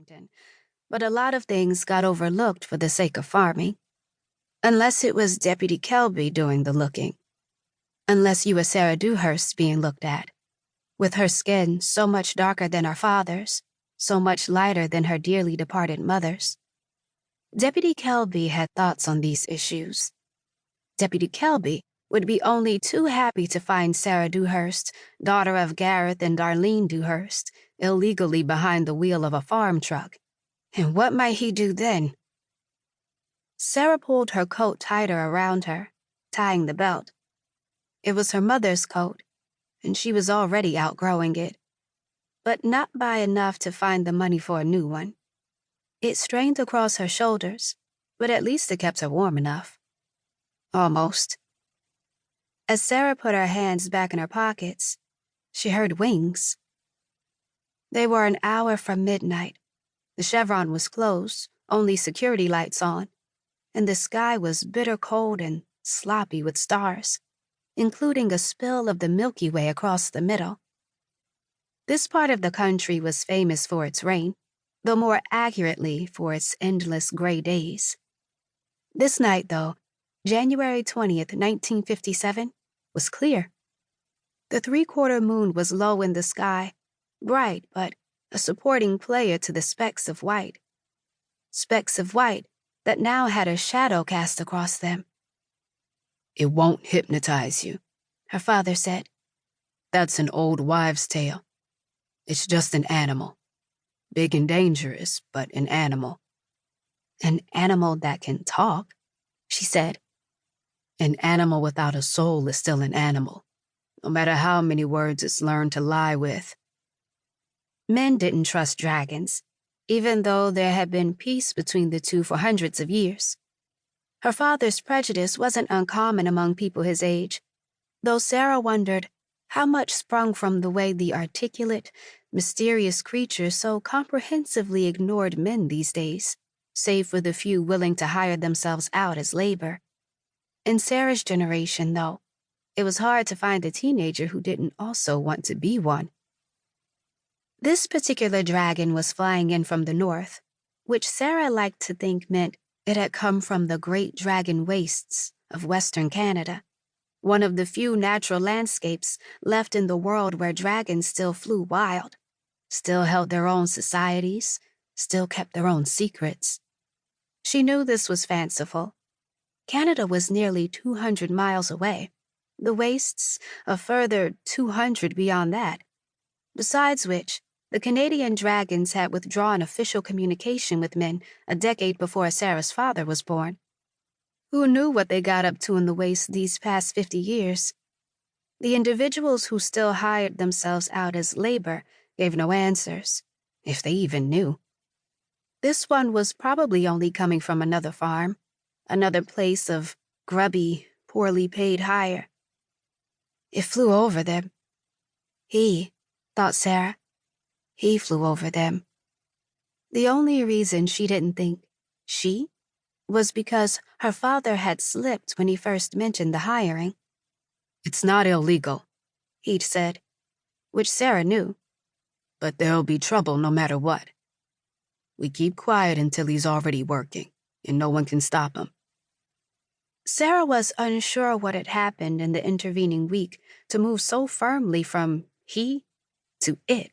Washington, but a lot of things got overlooked for the sake of farming. Unless it was Deputy Kelby doing the looking. Unless you were Sarah Dewhurst being looked at, with her skin so much darker than her father's, so much lighter than her dearly departed mother's. Deputy Kelby had thoughts on these issues. Deputy Kelby would be only too happy to find Sarah Dewhurst, daughter of Gareth and Darlene Dewhurst, illegally behind the wheel of a farm truck. And what might he do then? Sarah pulled her coat tighter around her, tying the belt. It was her mother's coat, and she was already outgrowing it, but not by enough to find the money for a new one. It strained across her shoulders, but at least it kept her warm enough. Almost. As Sarah put her hands back in her pockets, she heard wings. They were an hour from midnight. The Chevron was closed, only security lights on, and the sky was bitter cold and sloppy with stars, including a spill of the Milky Way across the middle. This part of the country was famous for its rain, though more accurately for its endless gray days. This night, though, January 20th, 1957, was clear. The three-quarter moon was low in the sky, bright but a supporting player to the specks of white. Specks of white that now had a shadow cast across them. "It won't hypnotize you," her father said. "That's an old wives' tale. It's just an animal. Big and dangerous, but an animal." "An animal that can talk," she said. "An animal without a soul is still an animal, no matter how many words it's learned to lie with." Men didn't trust dragons, even though there had been peace between the two for hundreds of years. Her father's prejudice wasn't uncommon among people his age, though Sarah wondered how much sprung from the way the articulate, mysterious creatures so comprehensively ignored men these days, save for the few willing to hire themselves out as labor. In Sarah's generation, though, it was hard to find a teenager who didn't also want to be one. This particular dragon was flying in from the north, which Sarah liked to think meant it had come from the Great Dragon Wastes of Western Canada, one of the few natural landscapes left in the world where dragons still flew wild, still held their own societies, still kept their own secrets. She knew this was fanciful. Canada was nearly 200 miles away, the wastes a further 200 beyond that, besides which the Canadian dragons had withdrawn official communication with men a decade before Sarah's father was born. Who knew what they got up to in the waste these past 50 years? The individuals who still hired themselves out as labor gave no answers, if they even knew. This one was probably only coming from another farm, another place of grubby, poorly paid hire. It flew over them. Thought Sarah. He flew over them. The only reason she didn't think she was because her father had slipped when he first mentioned the hiring. "It's not illegal," he'd said, which Sarah knew. "But there'll be trouble no matter what. We keep quiet until he's already working, and no one can stop him." Sarah was unsure what had happened in the intervening week to move so firmly from he to it.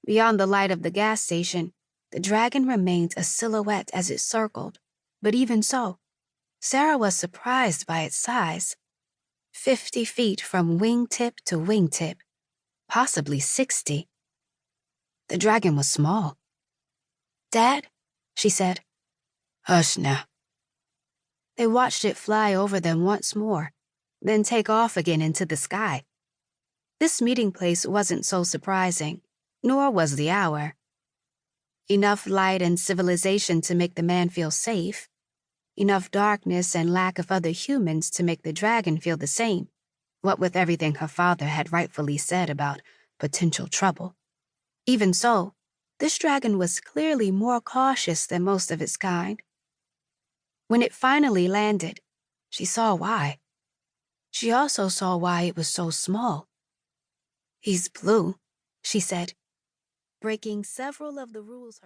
Beyond the light of the gas station, the dragon remained a silhouette as it circled, but even so, Sarah was surprised by its size. 50 feet from wingtip to wingtip, possibly 60. The dragon was small. "Dad," she said. "Hush now." They watched it fly over them once more, then take off again into the sky. This meeting place wasn't so surprising, nor was the hour. Enough light and civilization to make the man feel safe, enough darkness and lack of other humans to make the dragon feel the same, what with everything her father had rightfully said about potential trouble. Even so, this dragon was clearly more cautious than most of its kind. When it finally landed, she saw why. She also saw why it was so small. "He's blue," she said, breaking several of the rules her